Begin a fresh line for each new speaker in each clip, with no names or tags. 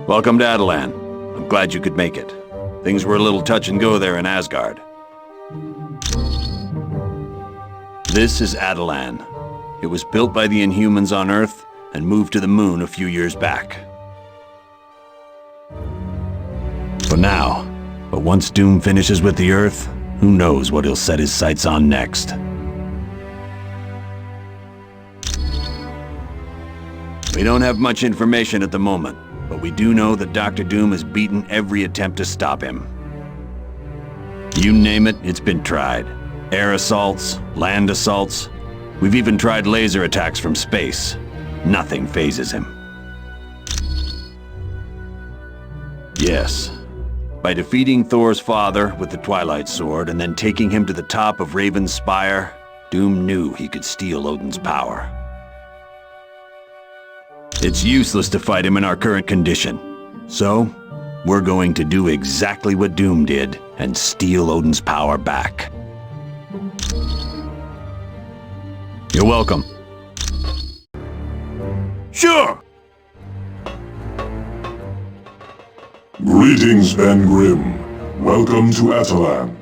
Welcome to Atilan. I'm glad you could make it. Things were a little touch and go there in Asgard. This is Atilan. It was built by the Inhumans on Earth and moved to the moon a few years back. For now. But once Doom finishes with the Earth, who knows what he'll set his sights on next. We don't have much information at the moment, but we do know that Dr. Doom has beaten every attempt to stop him. You name it, it's been tried. Air assaults, land assaults. We've even tried laser attacks from space. Nothing phases him. Yes. By defeating Thor's father with the Twilight Sword and then taking him to the top of Raven's Spire, Doom knew he could steal Odin's power. It's useless to fight him in our current condition. So, we're going to do exactly what Doom did and steal Odin's power back. You're welcome.
Sure!
Greetings, Ben Grimm. Welcome to Atilan.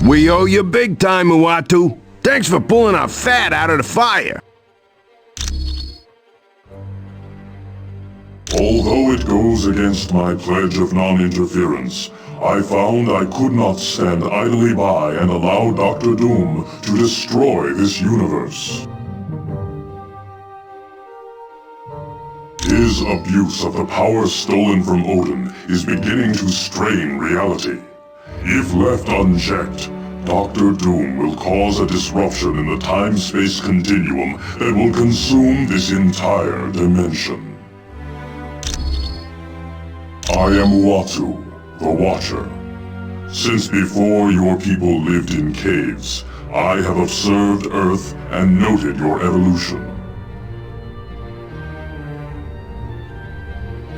We owe you big time, Uatu. Thanks for pulling our fat out of the fire.
Although it goes against my pledge of non-interference, I found I could not stand idly by and allow Dr. Doom to destroy this universe. His abuse of the power stolen from Odin is beginning to strain reality. If left unchecked, Dr. Doom will cause a disruption in the time-space continuum that will consume this entire dimension. I am Uatu, the Watcher. Since before your people lived in caves, I have observed Earth and noted your evolution.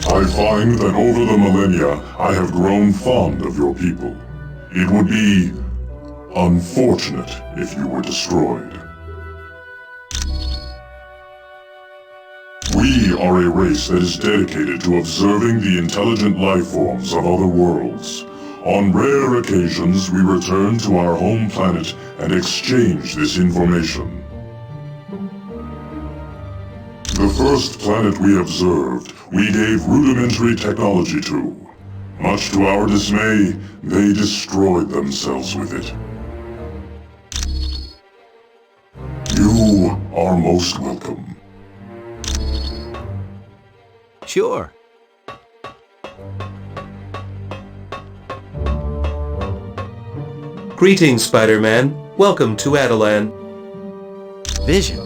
I find that over the millennia, I have grown fond of your people. It would be unfortunate if you were destroyed. We are a race that is dedicated to observing the intelligent life forms of other worlds. On rare occasions, we return to our home planet and exchange this information. The first planet we observed, we gave rudimentary technology to. Much to our dismay, they destroyed themselves with it. You are most welcome.
Sure.
Greetings, Spider-Man. Welcome to Atilan.
Vision,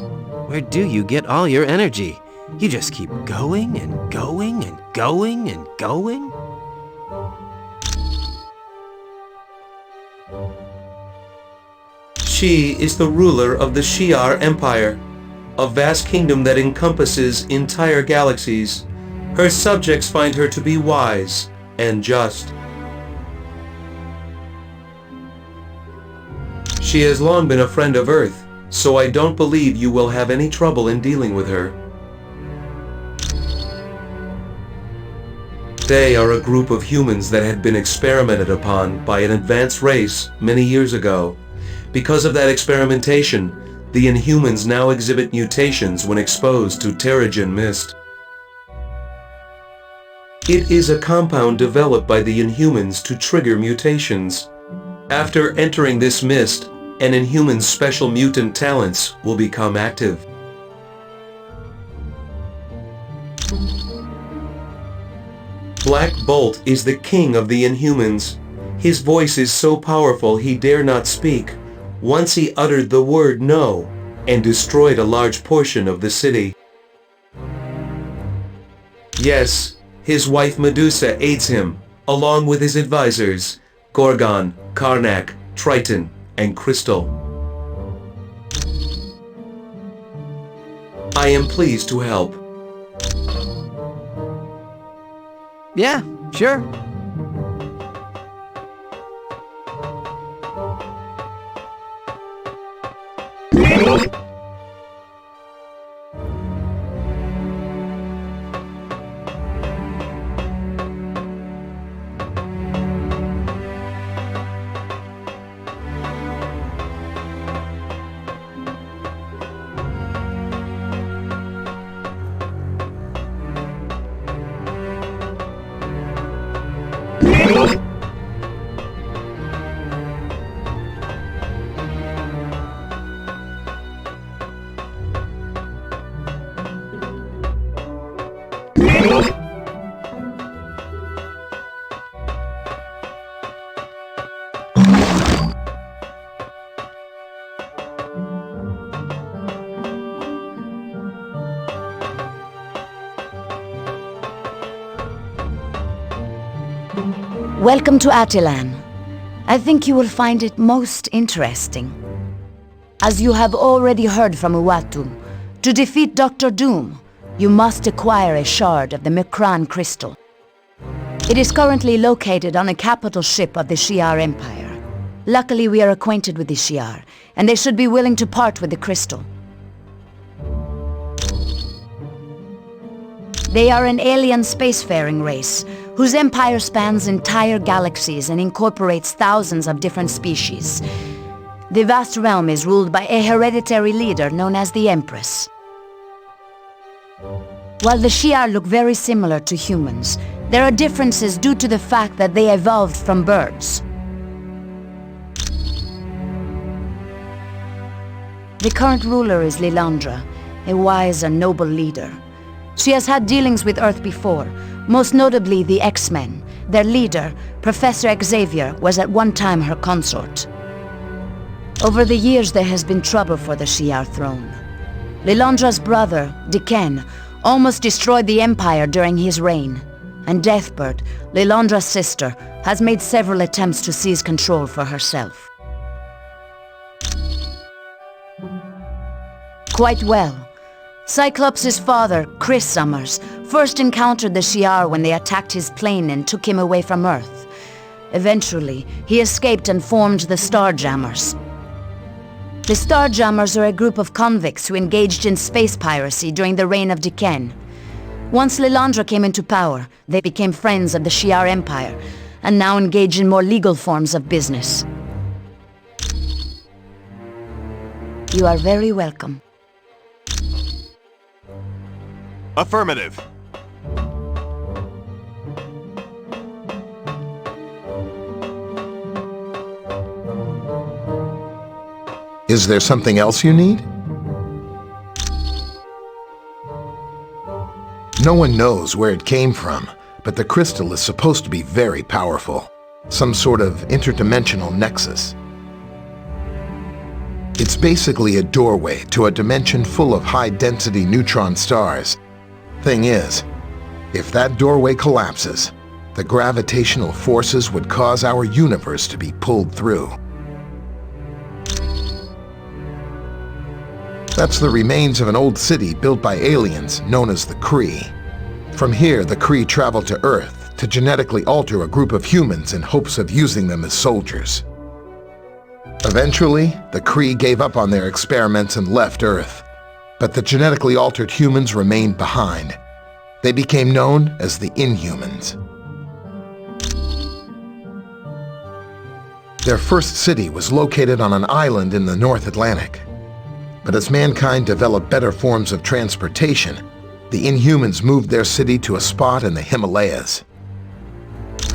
where do you get all your energy? You just keep going and going and going and going?
She is the ruler of the Shi'ar Empire, a vast kingdom that encompasses entire galaxies. Her subjects find her to be wise and just. She has long been a friend of Earth, so I don't believe you will have any trouble in dealing with her. They are a group of humans that had been experimented upon by an advanced race many years ago. Because of that experimentation, the Inhumans now exhibit mutations when exposed to Terrigen mist. It is a compound developed by the Inhumans to trigger mutations. After entering this mist, an Inhuman's special mutant talents will become active. Black Bolt is the king of the Inhumans. His voice is so powerful he dare not speak. Once he uttered the word no and destroyed a large portion of the city. Yes, his wife Medusa aids him, along with his advisors, Gorgon, Karnak, Triton, and Crystal. I am pleased to help.
Yeah, sure.
Welcome to Atilan. I think you will find it most interesting. As you have already heard from Uatu, to defeat Dr. Doom, you must acquire a shard of the Mikran crystal. It is currently located on a capital ship of the Shi'ar Empire. Luckily, we are acquainted with the Shi'ar, and they should be willing to part with the crystal. They are an alien spacefaring race, whose empire spans entire galaxies and incorporates thousands of different species. The vast realm is ruled by a hereditary leader known as the Empress. While the Shi'ar look very similar to humans, there are differences due to the fact that they evolved from birds. The current ruler is Lilandra, a wise and noble leader. She has had dealings with Earth before, most notably the X-Men. Their leader, Professor Xavier, was at one time her consort. Over the years there has been trouble for the Shi'ar throne. Lilandra's brother, Diken, almost destroyed the Empire during his reign, and Deathbird, Lilandra's sister, has made several attempts to seize control for herself. Quite well. Cyclops' father, Chris Summers, first encountered the Shi'ar when they attacked his plane and took him away from Earth. Eventually, he escaped and formed the Starjammers. The Starjammers are a group of convicts who engaged in space piracy during the reign of Diken. Once Lilandra came into power, they became friends of the Shi'ar Empire, and now engage in more legal forms of business. You are very welcome.
Affirmative.
Is there something else you need? No one knows where it came from, but the crystal is supposed to be very powerful. Some sort of interdimensional nexus. It's basically a doorway to a dimension full of high-density neutron stars. Thing is, if that doorway collapses, the gravitational forces would cause our universe to be pulled through. That's the remains of an old city built by aliens known as the Kree. From here, the Kree traveled to Earth to genetically alter a group of humans in hopes of using them as soldiers. Eventually, the Kree gave up on their experiments and left Earth. But the genetically altered humans remained behind. They became known as the Inhumans. Their first city was located on an island in the North Atlantic. But as mankind developed better forms of transportation, the Inhumans moved their city to a spot in the Himalayas.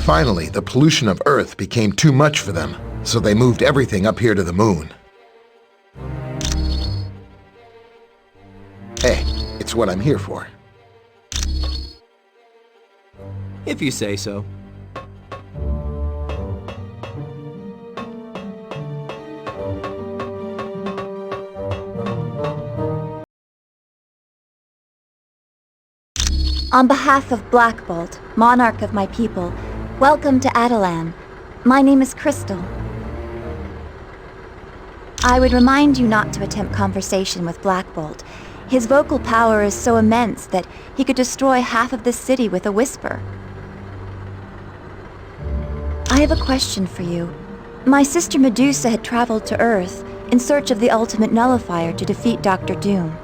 Finally, the pollution of Earth became too much for them, so they moved everything up here to the moon. Hey, it's what I'm here for.
If you say so.
On behalf of Black Bolt, monarch of my people, welcome to Atilan. My name is Crystal. I would remind you not to attempt conversation with Black Bolt. His vocal power is so immense that he could destroy half of this city with a whisper. I have a question for you. My sister Medusa had traveled to Earth in search of the ultimate nullifier to defeat Dr. Doom.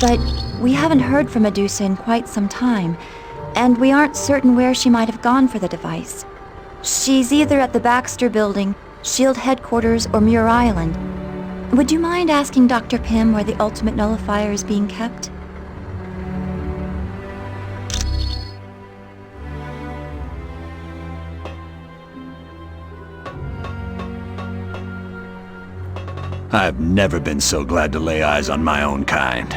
But we haven't heard from Medusa in quite some time, and we aren't certain where she might have gone for the device. She's either at the Baxter Building, SHIELD Headquarters, or Muir Island. Would you mind asking Dr. Pym where the ultimate nullifier is being kept?
I've never been so glad to lay eyes on my own kind.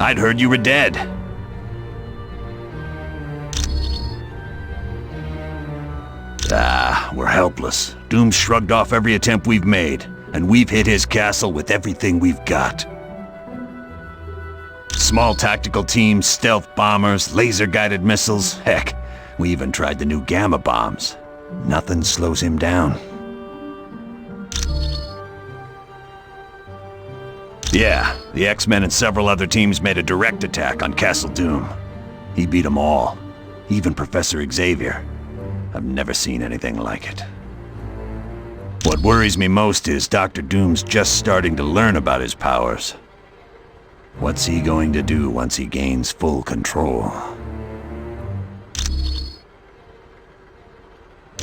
I'd heard you were dead. We're helpless. Doom shrugged off every attempt we've made, and we've hit his castle with everything we've got. Small tactical teams, stealth bombers, laser-guided missiles, heck, We even tried the new gamma bombs. Nothing slows him down. Yeah, the X-Men and several other teams made a direct attack on Castle Doom. He beat them all, even Professor Xavier. I've never seen anything like it. What worries me most is Dr. Doom's just starting to learn about his powers. What's he going to do once he gains full control?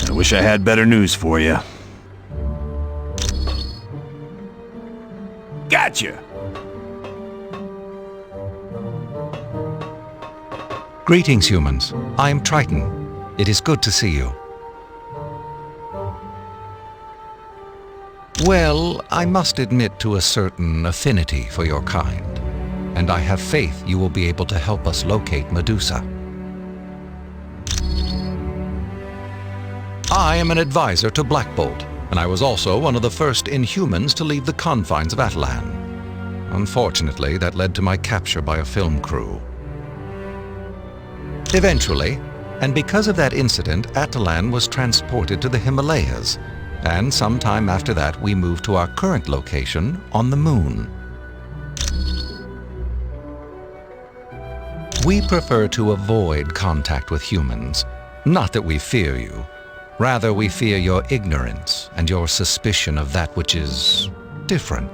I wish I had better news for you. Gotcha!
Greetings, humans. I am Triton. It is good to see you. Well, I must admit to a certain affinity for your kind, and I have faith you will be able to help us locate Medusa. I am an advisor to Black Bolt, and I was also one of the first Inhumans to leave the confines of Atilan. Unfortunately, that led to my capture by a film crew. Eventually, and because of that incident, Atilan was transported to the Himalayas, and sometime after that we moved to our current location on the Moon. We prefer to avoid contact with humans. Not that we fear you. Rather, we fear your ignorance and your suspicion of that which is different.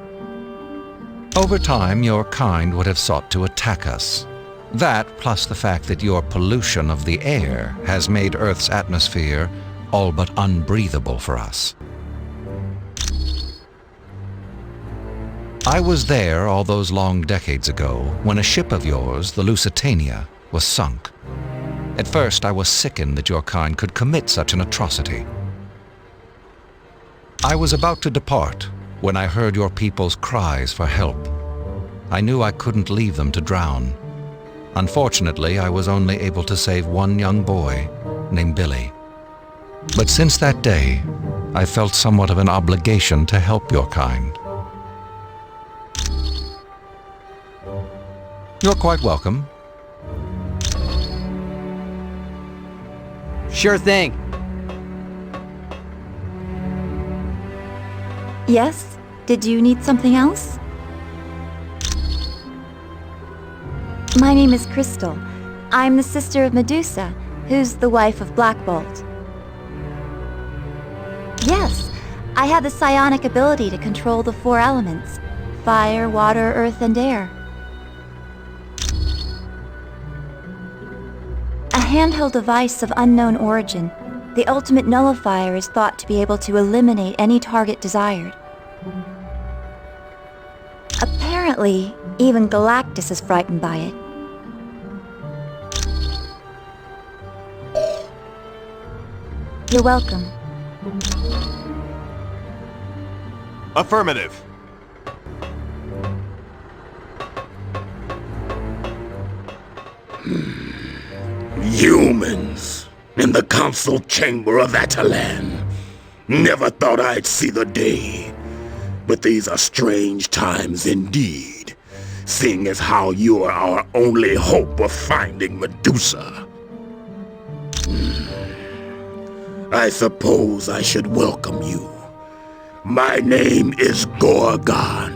Over time, your kind would have sought to attack us. That, plus the fact that your pollution of the air has made Earth's atmosphere all but unbreathable for us. I was there all those long decades ago when a ship of yours, the Lusitania, was sunk. At first, I was sickened that your kind could commit such an atrocity. I was about to depart when I heard your people's cries for help. I knew I couldn't leave them to drown. Unfortunately, I was only able to save one young boy named Billy. But since that day, I felt somewhat of an obligation to help your kind. You're quite welcome.
Sure thing.
Yes? Did you need something else? My name is Crystal. I'm the sister of Medusa, who's the wife of Black Bolt. Yes, I have the psionic ability to control the 4 elements: fire, water, earth, and air. A handheld device of unknown origin, the ultimate nullifier is thought to be able to eliminate any target desired. Apparently, even Galactus is frightened by it. You're welcome.
Affirmative.
Humans in the council chamber of Atilan. Never thought I'd see the day. But these are strange times indeed, seeing as how you are our only hope of finding Medusa. I suppose I should welcome you. My name is Gorgon,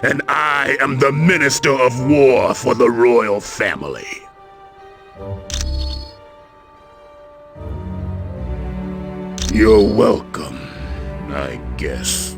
and I am the Minister of War for the royal family. You're welcome, I guess.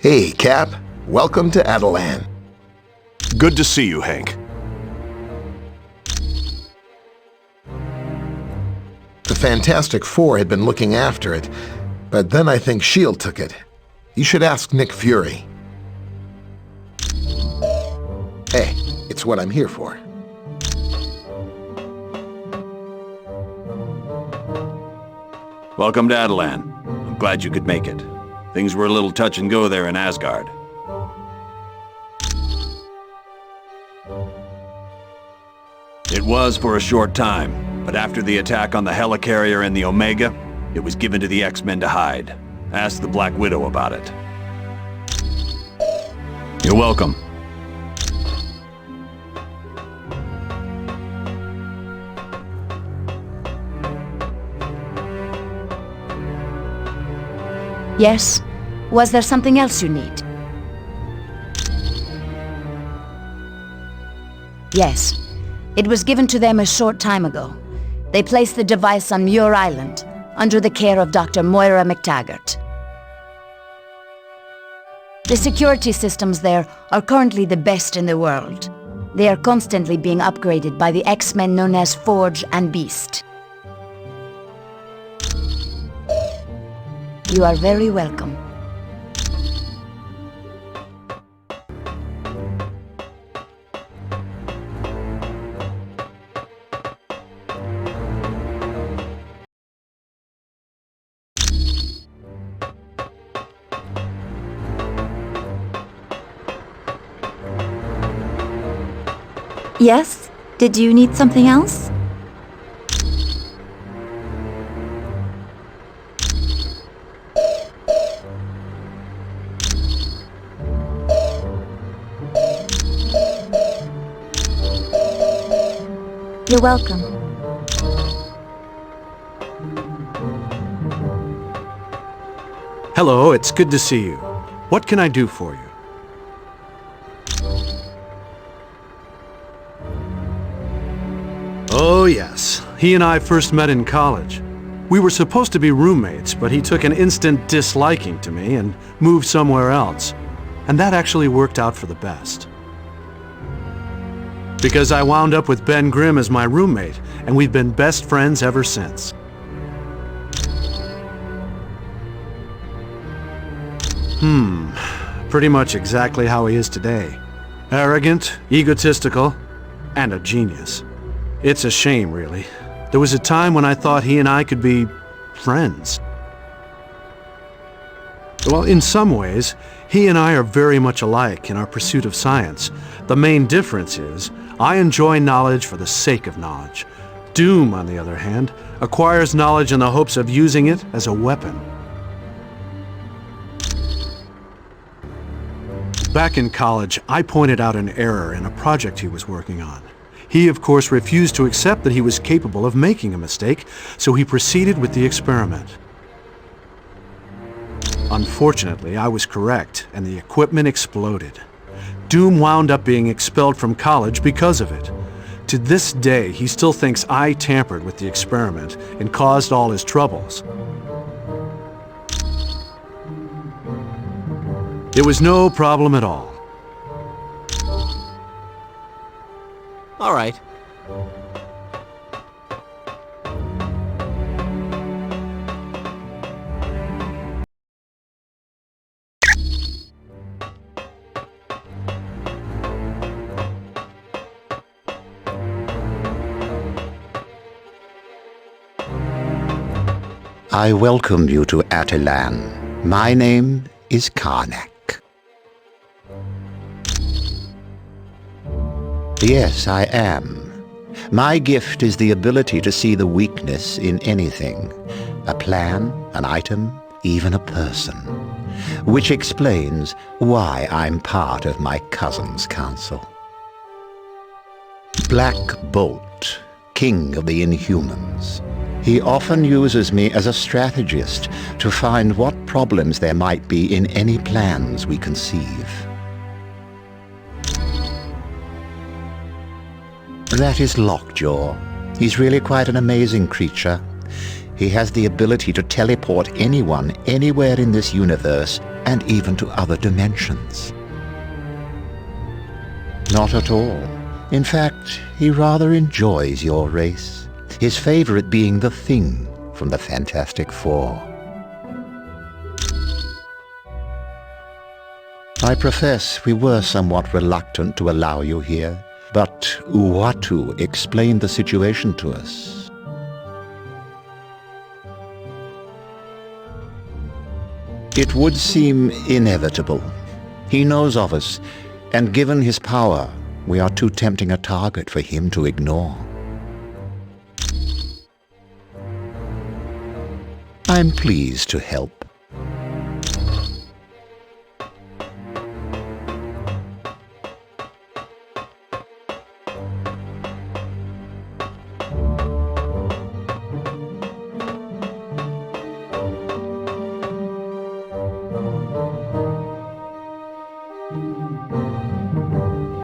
Hey, Cap. Welcome to Atilan.
Good to see you, Hank.
The Fantastic Four had been looking after it, but then I think S.H.I.E.L.D. took it. You should ask Nick Fury. Hey, it's what I'm here for.
Welcome to Atilan. I'm glad you could make it. Things were a little touch and go there in Asgard. It was for a short time, but after the attack on the helicarrier and the Omega, it was given to the X-Men to hide. Ask the Black Widow about it. You're welcome.
Yes? Was there something else you need? Yes. It was given to them a short time ago. They placed the device on Muir Island, under the care of Dr. Moira McTaggart. The security systems there are currently the best in the world. They are constantly being upgraded by the X-Men known as Forge and Beast. You are very welcome.
Yes? Did you need something else? You're welcome.
Hello, it's good to see you. What can I do for you? Oh yes, he and I first met in college. We were supposed to be roommates, but he took an instant disliking to me and moved somewhere else. And that actually worked out for the best. Because I wound up with Ben Grimm as my roommate, and we've been best friends ever since. Pretty much exactly how he is today. Arrogant, egotistical, and a genius. It's a shame, really. There was a time when I thought he and I could be friends. Well, in some ways, he and I are very much alike in our pursuit of science. The main difference is, I enjoy knowledge for the sake of knowledge. Doom, on the other hand, acquires knowledge in the hopes of using it as a weapon. Back in college, I pointed out an error in a project he was working on. He, of course, refused to accept that he was capable of making a mistake, so he proceeded with the experiment. Unfortunately, I was correct, and the equipment exploded. Doom wound up being expelled from college because of it. To this day, he still thinks I tampered with the experiment and caused all his troubles. It was no problem at all.
All right.
I welcome you to Atilan. My name is Karnak. Yes, I am. My gift is the ability to see the weakness in anything. A plan, an item, even a person. Which explains why I'm part of my cousin's council. Black Bolt, king of the Inhumans. He often uses me as a strategist to find what problems there might be in any plans we conceive. That is Lockjaw. He's really quite an amazing creature. He has the ability to teleport anyone, anywhere in this universe, and even to other dimensions. Not at all. In fact, he rather enjoys your race, his favorite being the Thing from the Fantastic Four. I profess we were somewhat reluctant to allow you here, but Uatu explained the situation to us. It would seem inevitable. He knows of us, and given his power, we are too tempting a target for him to ignore. I'm pleased to help.